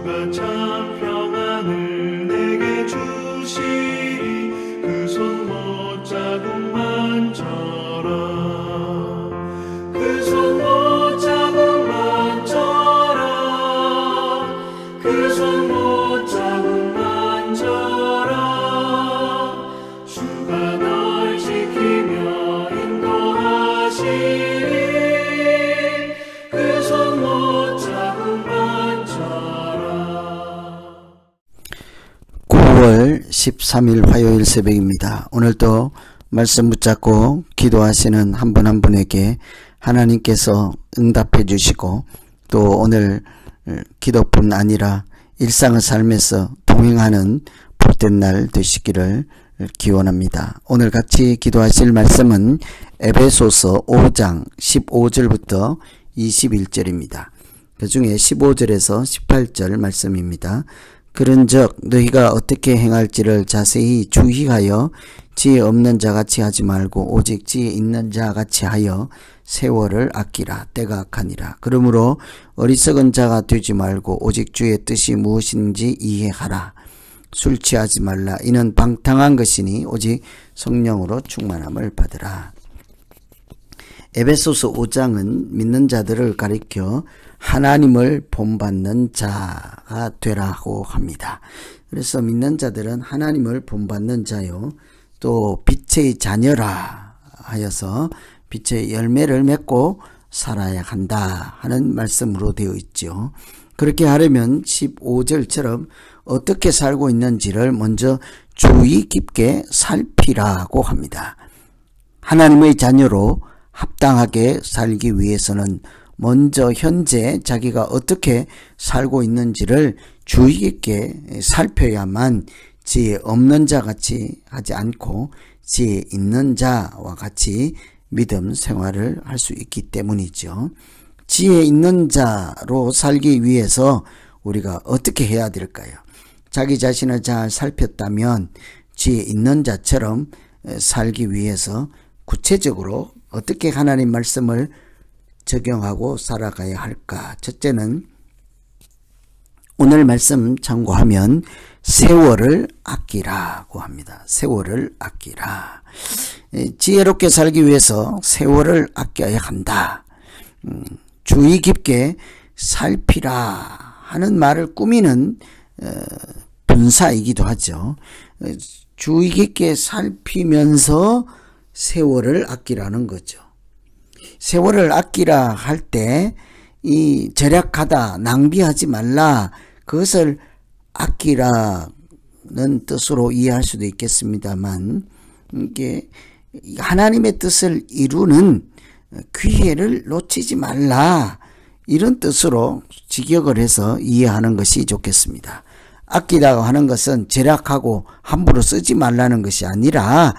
주가 참 평안을 내게 주시리 그 손 못 잡음 만져라 그 손 못 잡음 만져라 그 손 못 잡음 만져라 주가 널 지키며 인도하시리 그 손 못 잡음 만져라. 9월 13일 화요일 새벽입니다. 오늘도 말씀 붙잡고 기도하시는 한 분 한 분에게 하나님께서 응답해 주시고 또 오늘 기도뿐 아니라 일상의 삶에서 동행하는 복된 날 되시기를 기원합니다. 오늘 같이 기도하실 말씀은 에베소서 5장 15절부터 21절입니다. 그 중에 15절에서 18절 말씀입니다. 그런즉 너희가 어떻게 행할지를 자세히 주의하여 지혜 없는 자같이 하지 말고 오직 지혜 있는 자같이 하여 세월을 아끼라. 때가 악하니라. 그러므로 어리석은 자가 되지 말고 오직 주의 뜻이 무엇인지 이해하라. 술 취하지 말라. 이는 방탕한 것이니 오직 성령으로 충만함을 받으라. 에베소서 5장은 믿는 자들을 가리켜 하나님을 본받는 자가 되라고 합니다. 그래서 믿는 자들은 하나님을 본받는 자요 또 빛의 자녀라 하여서 빛의 열매를 맺고 살아야 한다 하는 말씀으로 되어 있죠. 그렇게 하려면 15절처럼 어떻게 살고 있는지를 먼저 주의 깊게 살피라고 합니다. 하나님의 자녀로 합당하게 살기 위해서는 먼저 현재 자기가 어떻게 살고 있는지를 주의 깊게 살펴야만 지혜 없는 자같이 하지 않고 지혜 있는 자와 같이 믿음 생활을 할 수 있기 때문이죠. 지혜 있는 자로 살기 위해서 우리가 어떻게 해야 될까요? 자기 자신을 잘 살폈다면 지혜 있는 자처럼 살기 위해서 구체적으로 어떻게 하나님 말씀을 적용하고 살아가야 할까? 첫째는 오늘 말씀 참고하면 세월을 아끼라고 합니다. 세월을 아끼라. 지혜롭게 살기 위해서 세월을 아껴야 한다. 주의 깊게 살피라 하는 말을 꾸미는 분사이기도 하죠. 주의 깊게 살피면서 세월을 아끼라는 거죠. 세월을 아끼라 할 때 이 절약하다, 낭비하지 말라, 그것을 아끼라는 뜻으로 이해할 수도 있겠습니다만 이게 하나님의 뜻을 이루는 기회를 놓치지 말라 이런 뜻으로 직역을 해서 이해하는 것이 좋겠습니다. 아끼다고 하는 것은 절약하고 함부로 쓰지 말라는 것이 아니라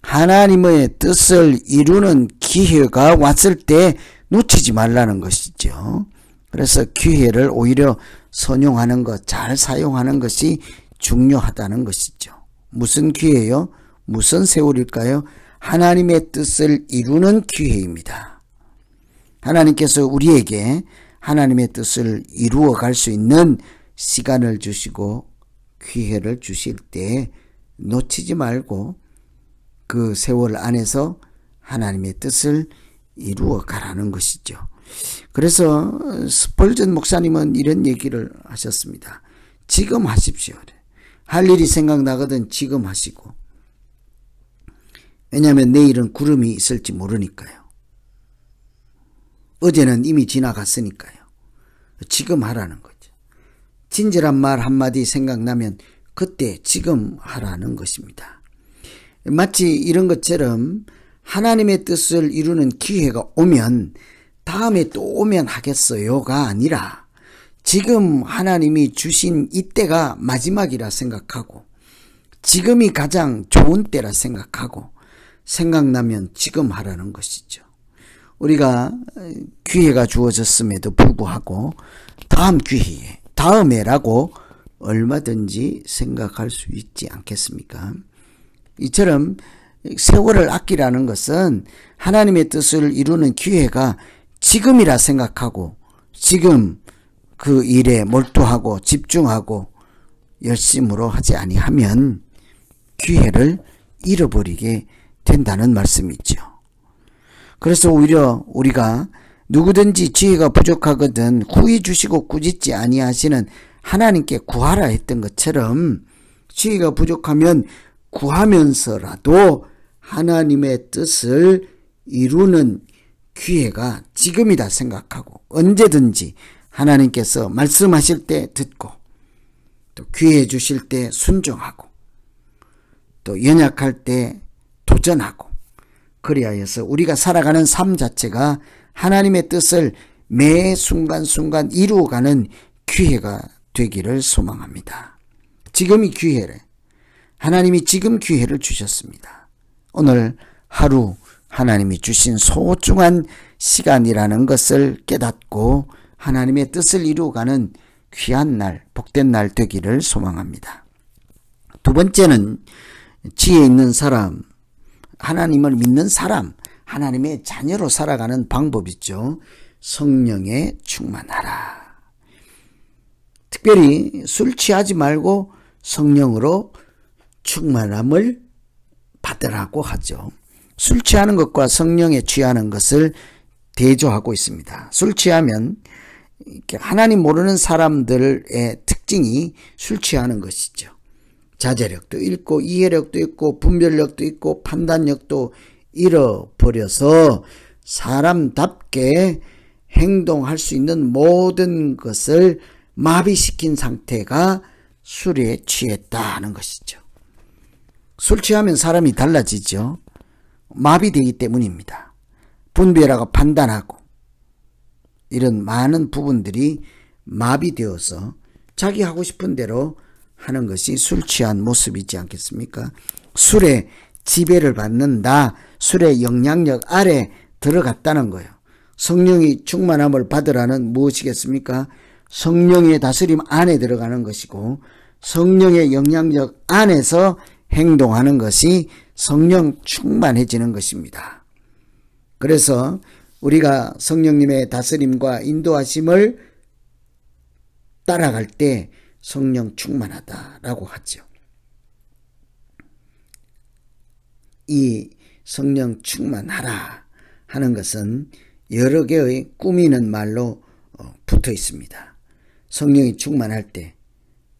하나님의 뜻을 이루는 기회가 왔을 때 놓치지 말라는 것이죠. 그래서 기회를 오히려 선용하는 것, 잘 사용하는 것이 중요하다는 것이죠. 무슨 기회요? 무슨 세월일까요? 하나님의 뜻을 이루는 기회입니다. 하나님께서 우리에게 하나님의 뜻을 이루어 갈 수 있는 시간을 주시고 기회를 주실 때 놓치지 말고 그 세월 안에서 하나님의 뜻을 이루어 가라는 것이죠. 그래서 스펄전 목사님은 이런 얘기를 하셨습니다. 지금 하십시오. 할 일이 생각나거든 지금 하시고. 왜냐하면 내일은 구름이 있을지 모르니까요. 어제는 이미 지나갔으니까요. 지금 하라는 거죠. 친절한 말 한마디 생각나면 그때 지금 하라는 것입니다. 마치 이런 것처럼 하나님의 뜻을 이루는 기회가 오면 다음에 또 오면 하겠어요가 아니라 지금 하나님이 주신 이때가 마지막이라 생각하고 지금이 가장 좋은 때라 생각하고 생각나면 지금 하라는 것이죠. 우리가 기회가 주어졌음에도 불구하고 다음 기회에 다음에라고 얼마든지 생각할 수 있지 않겠습니까? 이처럼 세월을 아끼라는 것은 하나님의 뜻을 이루는 기회가 지금이라 생각하고 지금 그 일에 몰두하고 집중하고 열심으로 하지 아니하면 기회를 잃어버리게 된다는 말씀이죠. 그래서 오히려 우리가 누구든지 지혜가 부족하거든 후히 주시고 꾸짖지 아니하시는 하나님께 구하라 했던 것처럼 지혜가 부족하면 구하면서라도 하나님의 뜻을 이루는 기회가 지금이다 생각하고 언제든지 하나님께서 말씀하실 때 듣고 또 기회 주실 때 순종하고 또 연약할 때 도전하고 그리하여서 우리가 살아가는 삶 자체가 하나님의 뜻을 매 순간순간 이루어가는 기회가 되기를 소망합니다. 지금이 기회래. 하나님이 지금 기회를 주셨습니다. 오늘 하루 하나님이 주신 소중한 시간이라는 것을 깨닫고 하나님의 뜻을 이루어가는 귀한 날, 복된 날 되기를 소망합니다. 두 번째는 지혜 있는 사람, 하나님을 믿는 사람, 하나님의 자녀로 살아가는 방법이죠. 성령에 충만하라. 특별히 술 취하지 말고 성령으로 충만함을 받으라고 하죠. 술 취하는 것과 성령에 취하는 것을 대조하고 있습니다. 술 취하면 하나님 모르는 사람들의 특징이 술 취하는 것이죠. 자제력도 잃고 이해력도 있고 분별력도 있고 판단력도 잃어버려서 사람답게 행동할 수 있는 모든 것을 마비시킨 상태가 술에 취했다는 것이죠. 술 취하면 사람이 달라지죠. 마비되기 때문입니다. 분별하고 판단하고 이런 많은 부분들이 마비되어서 자기 하고 싶은 대로 하는 것이 술 취한 모습이지 않겠습니까? 술에 지배를 받는다. 술의 영향력 아래 들어갔다는 거예요. 성령이 충만함을 받으라는 무엇이겠습니까? 성령의 다스림 안에 들어가는 것이고 성령의 영향력 안에서 행동하는 것이 성령 충만해지는 것입니다. 그래서 우리가 성령님의 다스림과 인도하심을 따라갈 때 성령 충만하다라고 하죠. 이 성령 충만하라 하는 것은 여러 개의 꾸미는 말로 붙어 있습니다. 성령이 충만할 때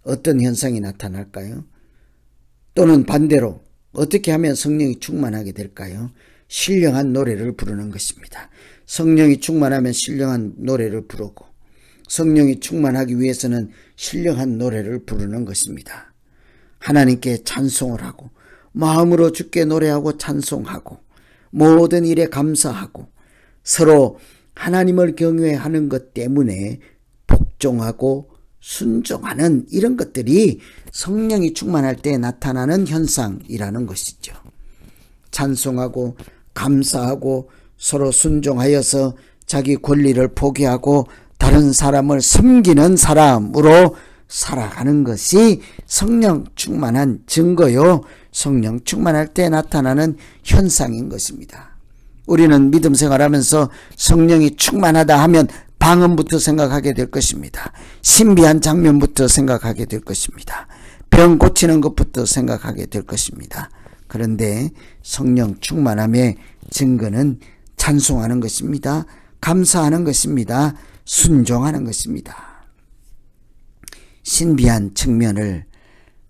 어떤 현상이 나타날까요? 또는 반대로 어떻게 하면 성령이 충만하게 될까요? 신령한 노래를 부르는 것입니다. 성령이 충만하면 신령한 노래를 부르고 성령이 충만하기 위해서는 신령한 노래를 부르는 것입니다. 하나님께 찬송을 하고 마음으로 주께 노래하고 찬송하고 모든 일에 감사하고 서로 하나님을 경외하는 것 때문에 복종하고 순종하는 이런 것들이 성령이 충만할 때 나타나는 현상이라는 것이죠. 찬송하고 감사하고 서로 순종하여서 자기 권리를 포기하고 다른 사람을 섬기는 사람으로 살아가는 것이 성령 충만한 증거요. 성령 충만할 때 나타나는 현상인 것입니다. 우리는 믿음 생활하면서 성령이 충만하다 하면 방언부터 생각하게 될 것입니다. 신비한 장면부터 생각하게 될 것입니다. 병 고치는 것부터 생각하게 될 것입니다. 그런데 성령 충만함의 증거는 찬송하는 것입니다. 감사하는 것입니다. 순종하는 것입니다. 신비한 측면을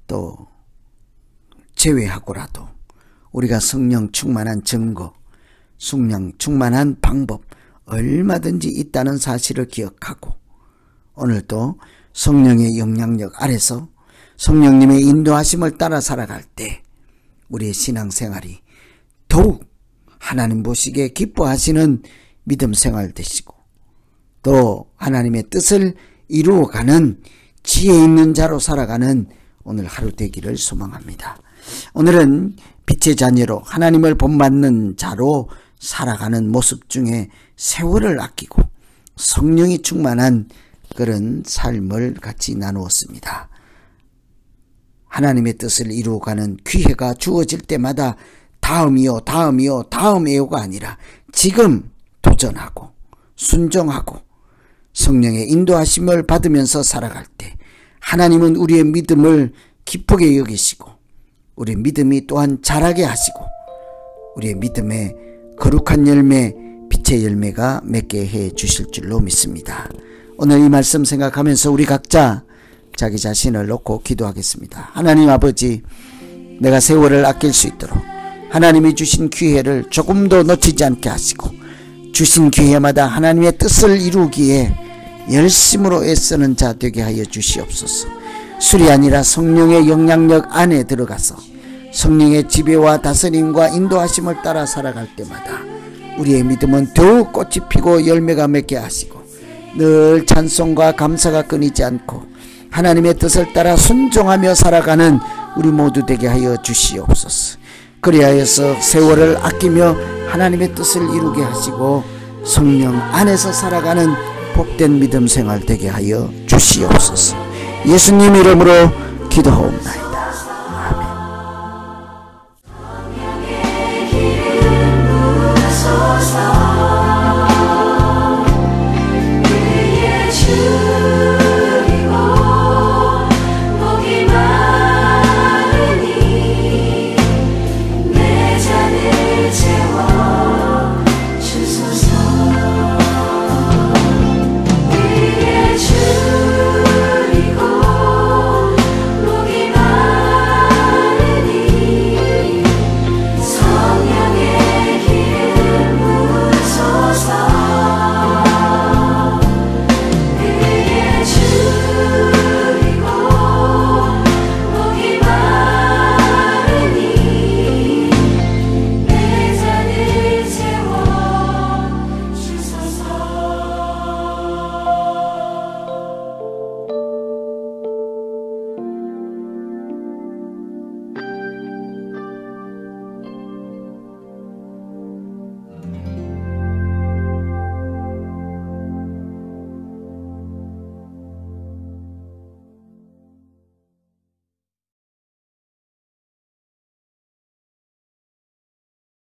또 제외하고라도 우리가 성령 충만한 증거, 성령 충만한 방법 얼마든지 있다는 사실을 기억하고 오늘도 성령의 영향력 아래서 성령님의 인도하심을 따라 살아갈 때 우리의 신앙생활이 더욱 하나님 보시기에 기뻐하시는 믿음 생활 되시고 또 하나님의 뜻을 이루어가는 지혜 있는 자로 살아가는 오늘 하루 되기를 소망합니다. 오늘은 빛의 자녀로 하나님을 본받는 자로 살아가는 모습 중에 세월을 아끼고 성령이 충만한 그런 삶을 같이 나누었습니다. 하나님의 뜻을 이루어가는 기회가 주어질 때마다 다음이요 다음이요 다음이요가 아니라 지금 도전하고 순종하고 성령의 인도하심을 받으면서 살아갈 때 하나님은 우리의 믿음을 기쁘게 여기시고 우리의 믿음이 또한 자라게 하시고 우리의 믿음에 거룩한 열매, 빛의 열매가 맺게 해 주실 줄로 믿습니다. 오늘 이 말씀 생각하면서 우리 각자 자기 자신을 놓고 기도하겠습니다. 하나님 아버지, 내가 세월을 아낄 수 있도록 하나님이 주신 기회를 조금도 놓치지 않게 하시고 주신 기회마다 하나님의 뜻을 이루기에 열심으로 애쓰는 자 되게 하여 주시옵소서. 술이 아니라 성령의 영향력 안에 들어가서 성령의 지배와 다스림과 인도하심을 따라 살아갈 때마다 우리의 믿음은 더욱 꽃이 피고 열매가 맺게 하시고 늘 찬송과 감사가 끊이지 않고 하나님의 뜻을 따라 순종하며 살아가는 우리 모두 되게 하여 주시옵소서. 그리하여서 세월을 아끼며 하나님의 뜻을 이루게 하시고 성령 안에서 살아가는 복된 믿음 생활 되게 하여 주시옵소서. 예수님 이름으로 기도하옵나이다.